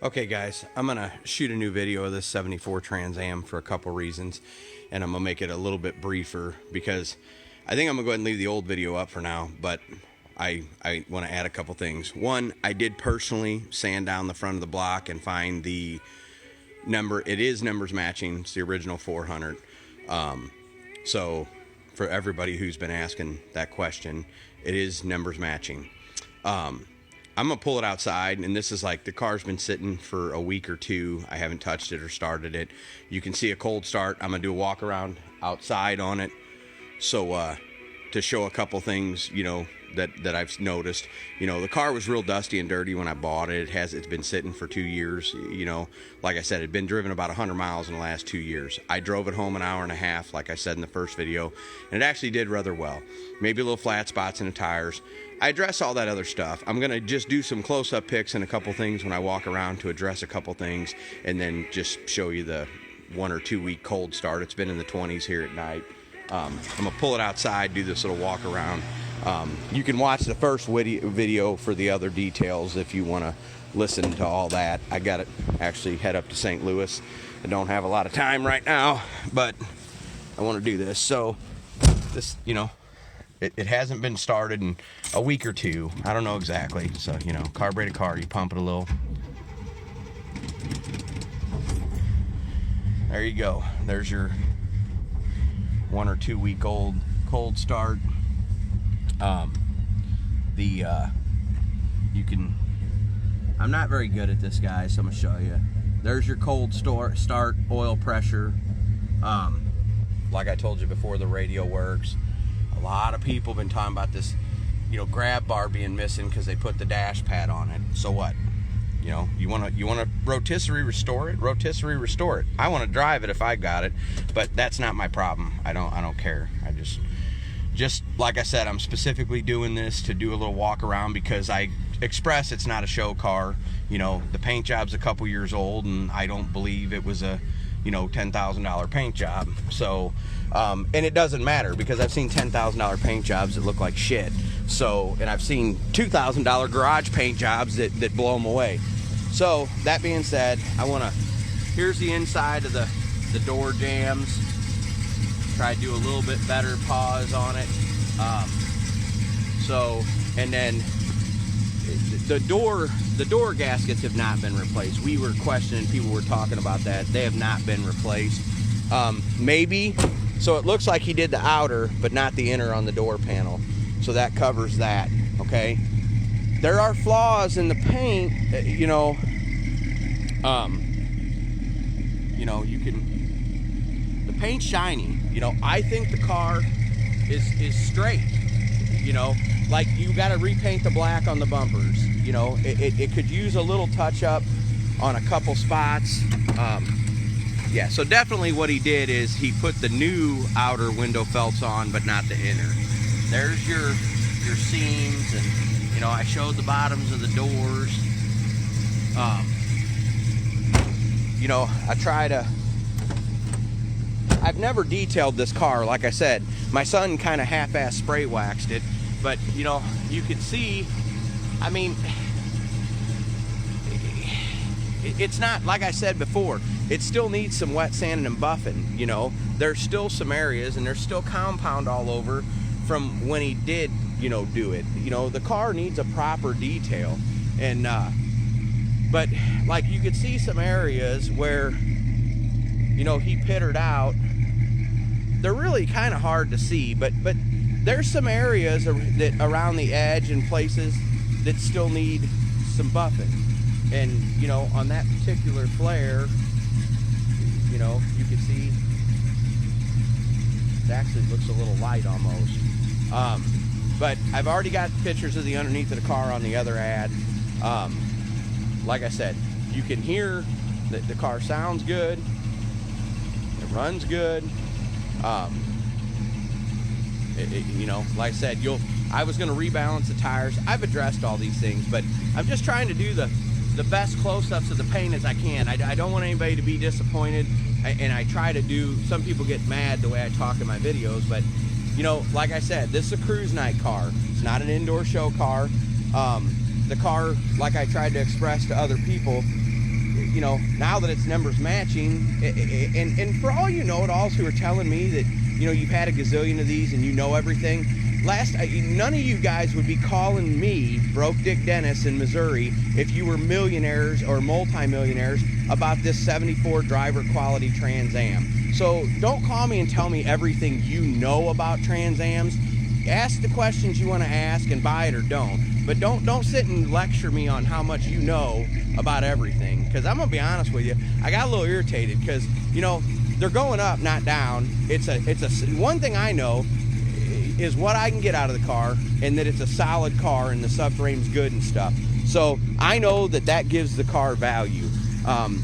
Okay guys, I'm gonna shoot a new video of this 74 Trans Am for a couple reasons, and I'm gonna make it a little bit briefer because I think I'm gonna go ahead and leave the old video up for now, but I want to add a couple things. One, I did personally sand down the front of the block and find the number. It is numbers matching. It's the original 400. So for everybody who's been asking that question, it is numbers matching. I'm gonna pull it outside, and this is like the car's been sitting for a week or two. I haven't touched it or started it. You can see a cold start. I'm gonna do a walk around outside on it, so to show a couple things, you know, that I've noticed. You know, the car was real dusty and dirty when I bought it. It's been sitting for 2 years. You know, like I said, it'd been driven about 100 miles in the last 2 years. I drove it home an hour and a half, like I said in the first video, and it actually did rather well. Maybe a little flat spots in the tires. I address all that other stuff. I'm gonna just do some close-up pics and a couple things when I walk around to address a couple things, and then just show you the 1 or 2 week cold start. It's been in the 20s here at night. I'm gonna pull it outside, do this little walk around. You can watch the first video for the other details if you want to listen to all that. I got to actually head up to St. Louis. I don't have a lot of time right now, but I want to do this. So this, you know, it hasn't been started in a week or two. I don't know exactly. So, you know, carbureted car, you pump it a little. There you go. There's your 1 or 2 week old cold start. You can, I'm not very good at this, guys, so I'm gonna show you. There's your cold start oil pressure. Like I told you before, the radio works. A lot of people have been talking about this, you know, grab bar being missing because they put the dash pad on it. So what? You know, you want to rotisserie restore it? Rotisserie restore it. I want to drive it if I got it, but that's not my problem. I don't care. I just like I said, I'm specifically doing this to do a little walk around because I express it's not a show car. You know, the paint job's a couple years old, and I don't believe it was a, you know, $10,000 paint job. So, and it doesn't matter because I've seen $10,000 paint jobs that look like shit. So, and I've seen $2,000 garage paint jobs that blow them away. So, that being said, here's the inside of the door jambs. Try to do a little bit better pause on it. And then the door gaskets have not been replaced. We were questioning, people were talking about that. They have not been replaced. Maybe, so it looks like he did the outer, but not the inner on the door panel. So that covers that, okay? There are flaws in the paint, you know, you can, the paint's shiny. You know, I think the car is straight. You know, like you got to repaint the black on the bumpers. You know, it could use a little touch up on a couple spots. Yeah, so definitely what he did is he put the new outer window felts on, but not the inner. There's your seams, and you know, I showed the bottoms of the doors. You know, I've never detailed this car. Like I said, my son kind of half-ass spray waxed it, but you know, you can see, I mean, it's not, like I said before, it still needs some wet sanding and buffing. You know, there's still some areas, and there's still compound all over from when he did, you know, do it. You know, the car needs a proper detail, and but like you could see some areas where, you know, he pittered out. They're really kind of hard to see, but there's some areas that around the edge and places that still need some buffing. And you know, on that particular flare, you know, you can see it actually looks a little light almost. But I've already got pictures of the underneath of the car on the other ad. Like I said, you can hear that the car sounds good. It runs good. You know, like I said, I was going to rebalance the tires. I've addressed all these things, but I'm just trying to do the best close-ups of the paint as I can. I don't want anybody to be disappointed, and I try to do, some people get mad the way I talk in my videos, but you know, like I said, this is a cruise night car. It's not an indoor show car. The car, like I tried to express to other people, you know, now that it's numbers matching, and for all you know-it-alls who are telling me that, you know, you've had a gazillion of these and you know everything, none of you guys would be calling me, Broke Dick Dennis in Missouri, if you were millionaires or multi-millionaires about this 74 driver quality Trans Am. So don't call me and tell me everything you know about Trans Ams. Ask the questions you want to ask and buy it or don't. But don't sit and lecture me on how much you know about everything. Because I'm going to be honest with you, I got a little irritated because, you know, they're going up, not down. One thing I know is what I can get out of the car, and that it's a solid car and the subframe's good and stuff. So I know that gives the car value.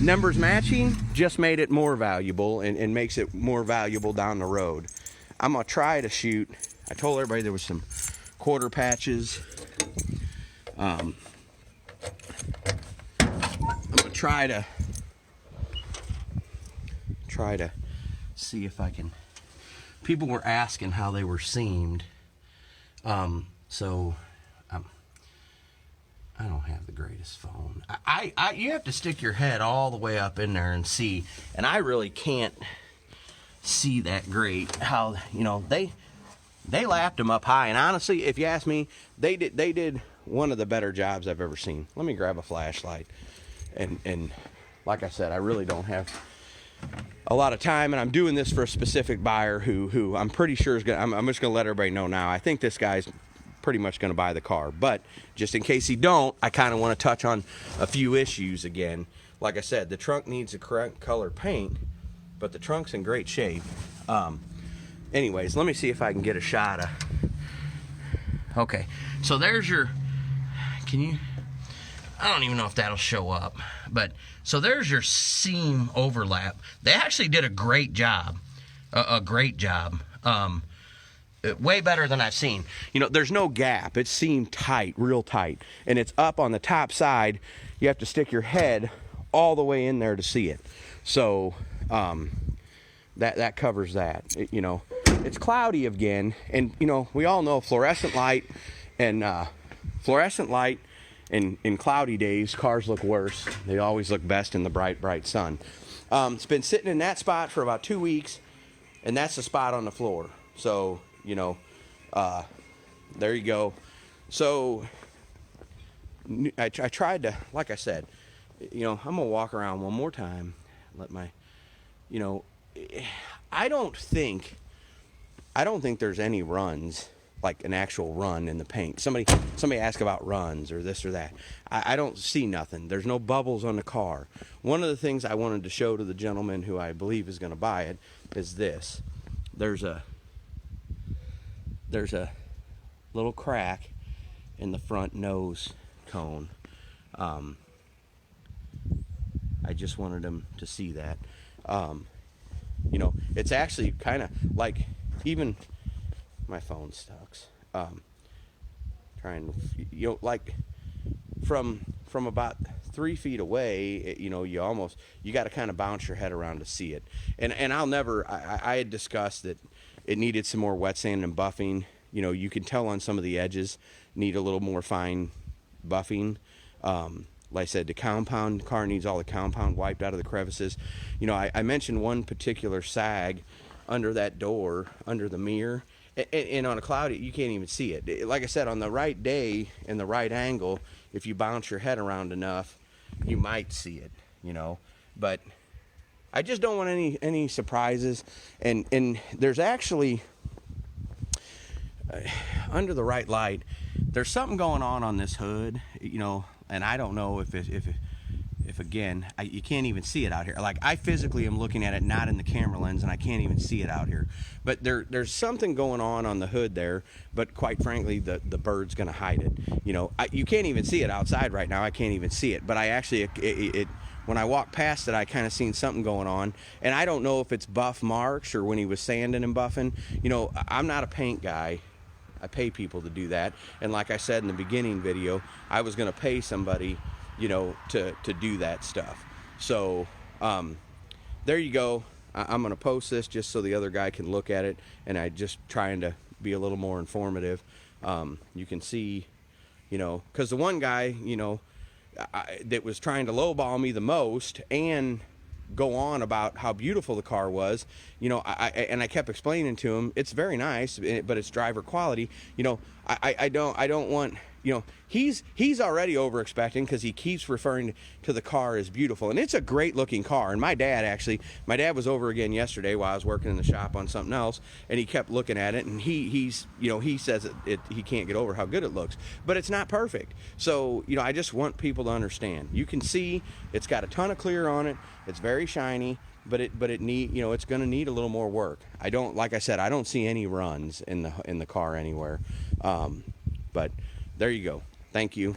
Numbers matching just made it more valuable and makes it more valuable down the road. I'm going to try to shoot. I told everybody there was some quarter patches. I'm going to try to see if I can. People were asking how they were seamed. So I don't have the greatest phone. You have to stick your head all the way up in there and see, and I really can't see that great. How, you know, they lapped them up high, and honestly, if you ask me, they did one of the better jobs I've ever seen. Let me grab a flashlight, and like I said, I really don't have a lot of time, and I'm doing this for a specific buyer who I'm pretty sure is gonna. I'm just gonna let everybody know now. I think this guy's pretty much going to buy the car, but just in case he don't, I kind of want to touch on a few issues again. Like I said, the trunk needs the correct color paint, but the trunk's in great shape. Anyways, let me see if I can get a shot of. Okay, so there's your. Can you? I don't even know if that'll show up, but so there's your seam overlap. They actually did a great job, a great job. Way better than I've seen. You know, there's no gap. It's seamed tight, real tight. And it's up on the top side. You have to stick your head all the way in there to see it. So, that covers that. You know, it's cloudy again. And, you know, we all know fluorescent light in cloudy days, cars look worse. They always look best in the bright, bright sun. It's been sitting in that spot for about 2 weeks, and that's the spot on the floor. So, you know, there you go. So I tried to, like I said, you know, I'm gonna walk around one more time, let my, you know, I don't think there's any runs, like an actual run in the paint. Somebody asked about runs or this or that. I don't see nothing. There's no bubbles on the car. One of the things I wanted to show to the gentleman who I believe is gonna buy it is this. There's a little crack in the front nose cone. I just wanted him to see that. You know, it's actually kind of like, even my phone sucks. Trying to, you know, like from about 3 feet away, you know, you got to kind of bounce your head around to see it. And I had discussed that it needed some more wet sand and buffing. You know, you can tell on some of the edges need a little more fine buffing. Like I said, the car needs all the compound wiped out of the crevices. You know, I mentioned one particular sag under that door, under the mirror, and on a cloudy, you can't even see it. Like I said, on the right day and the right angle, if you bounce your head around enough, you might see it, you know. But I just don't want any surprises. And there's actually, under the right light, there's something going on this hood, you know, and I don't know if again, you can't even see it out here. Like, I physically am looking at it not in the camera lens, and I can't even see it out here. But there's something going on the hood there, but quite frankly, the bird's going to hide it. You know, you can't even see it outside right now. I can't even see it. But I actually, when I walked past it, I kind of seen something going on. And I don't know if it's buff marks or when he was sanding and buffing. You know, I'm not a paint guy. I pay people to do that. And like I said in the beginning video, I was going to pay somebody, you know, to do that stuff. So there you go. I'm going to post this just so the other guy can look at it, and I just trying to be a little more informative. You can see, you know, because the one guy, you know, that was trying to lowball me the most and go on about how beautiful the car was, you know, I kept explaining to him it's very nice, but it's driver quality. You know, I don't want, you know, he's already over expecting because he keeps referring to the car as beautiful, and it's a great looking car. And my dad was over again yesterday while I was working in the shop on something else, and he kept looking at it, and he's you know, he says he can't get over how good it looks, but it's not perfect. So, you know, I just want people to understand. You can see it's got a ton of clear on it. It's very shiny, but it need, you know, it's going to need a little more work. Like I said, I don't see any runs in the car anywhere. But there you go. Thank you.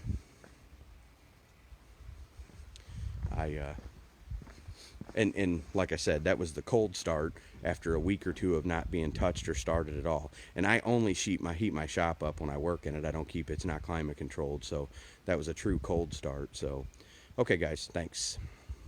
And like I said, that was the cold start after a week or two of not being touched or started at all. And I only heat my shop up when I work in it. I don't keep it's not climate controlled. So that was a true cold start. So, okay, guys, thanks.